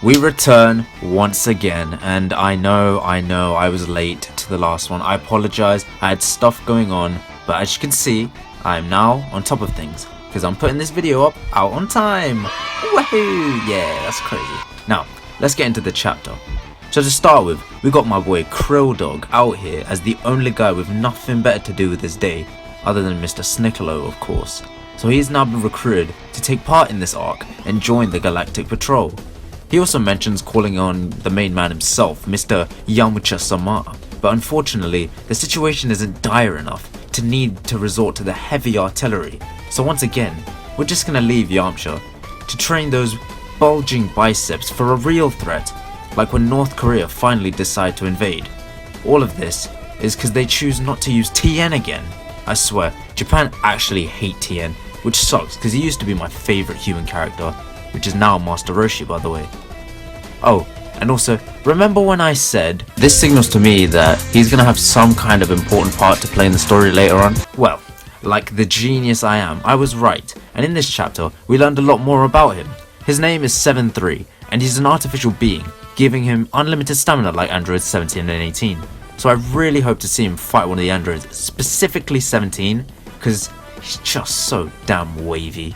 We return once again, and I know I was late to the last one. I apologize, I had stuff going on, but as you can see, I am now on top of things, because I'm putting this video up out on time. Woohoo! Yeah, that's crazy. Now, let's get into the chapter. So to start with, we got my boy Krill Dog out here as the only guy with nothing better to do with his day, other than Mr. Snickolo, of course. So he's now been recruited to take part in this arc and join the Galactic Patrol. He also mentions calling on the main man himself, Mr. Yamcha-sama, but unfortunately the situation isn't dire enough to need to resort to the heavy artillery, so once again we're just gonna leave Yamcha to train those bulging biceps for a real threat, like when North Korea finally decide to invade. All of this is because they choose not to use Tien again. I swear, Japan actually hate Tien, which sucks because he used to be my favourite human character, which is now Master Roshi, by the way. Oh, and also, remember when I said this signals to me that he's gonna have some kind of important part to play in the story later on? Well, like the genius I am, I was right, and in this chapter we learned a lot more about him. His name is 7-3, and he's an artificial being, giving him unlimited stamina like androids 17 and 18. So I really hope to see him fight one of the androids, specifically 17, because he's just so damn wavy.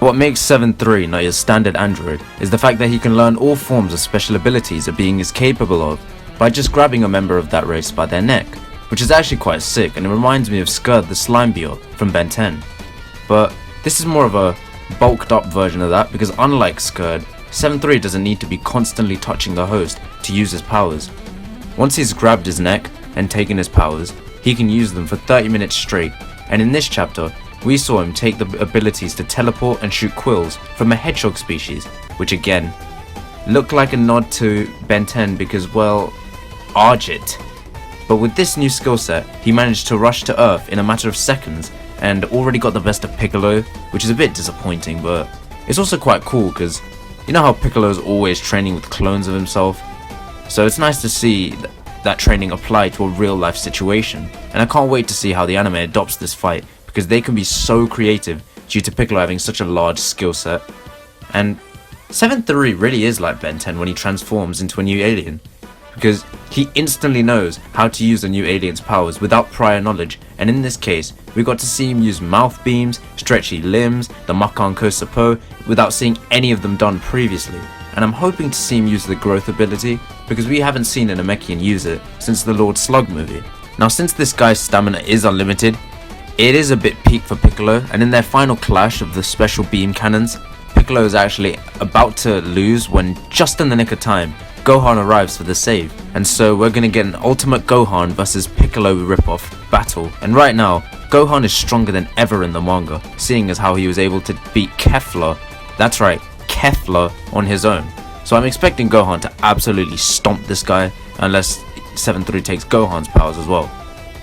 What makes 7-3 not your standard android is the fact that he can learn all forms of special abilities a being is capable of by just grabbing a member of that race by their neck, which is actually quite sick, and it reminds me of Skurd the Slime Beer from Ben 10. But this is more of a bulked up version of that, because unlike Skurd, 7-3 doesn't need to be constantly touching the host to use his powers. Once he's grabbed his neck and taken his powers, he can use them for 30 minutes straight, and in this chapter we saw him take the abilities to teleport and shoot quills from a hedgehog species, which again looked like a nod to Ben 10 because, well, Argit. But with this new skill set, he managed to rush to Earth in a matter of seconds and already got the best of Piccolo, which is a bit disappointing, but it's also quite cool because you know how Piccolo's always training with clones of himself? So it's nice to see that training apply to a real life situation, and I can't wait to see how the anime adopts this fight, because they can be so creative due to Piccolo having such a large skill set. And 7-3 really is like Ben 10 when he transforms into a new alien, because he instantly knows how to use a new alien's powers without prior knowledge, and in this case we got to see him use mouth beams, stretchy limbs, the Makan Kosapo, without seeing any of them done previously. And I'm hoping to see him use the growth ability, because we haven't seen a Namekian use it since the Lord Slug movie. Now since this guy's stamina is unlimited, it is a bit peak for Piccolo, and in their final clash of the special beam cannons, Piccolo is actually about to lose when, just in the nick of time, Gohan arrives for the save. And so we're gonna get an Ultimate Gohan versus Piccolo ripoff battle. And right now, Gohan is stronger than ever in the manga, seeing as how he was able to beat Kefla, that's right, Kefla, on his own. So I'm expecting Gohan to absolutely stomp this guy, unless 7-3 takes Gohan's powers as well.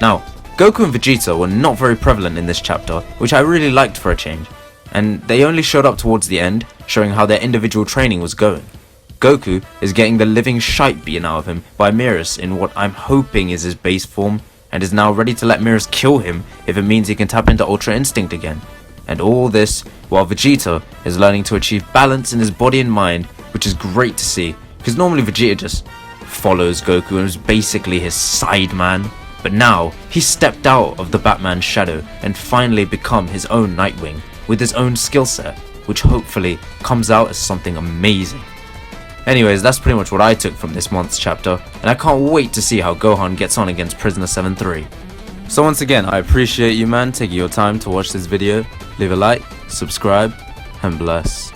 Now, Goku and Vegeta were not very prevalent in this chapter, which I really liked for a change, and they only showed up towards the end, showing how their individual training was going. Goku is getting the living shite beaten out of him by Mirrors in what I'm hoping is his base form, and is now ready to let Mirrors kill him if it means he can tap into Ultra Instinct again. And all this while Vegeta is learning to achieve balance in his body and mind, which is great to see, because normally Vegeta just follows Goku and is basically his side man. But now, he stepped out of the Batman shadow and finally become his own Nightwing, with his own skill set, which hopefully comes out as something amazing. Anyways, that's pretty much what I took from this month's chapter, and I can't wait to see how Gohan gets on against Prisoner 7-3. So once again, I appreciate you man taking your time to watch this video. Leave a like, subscribe, and bless.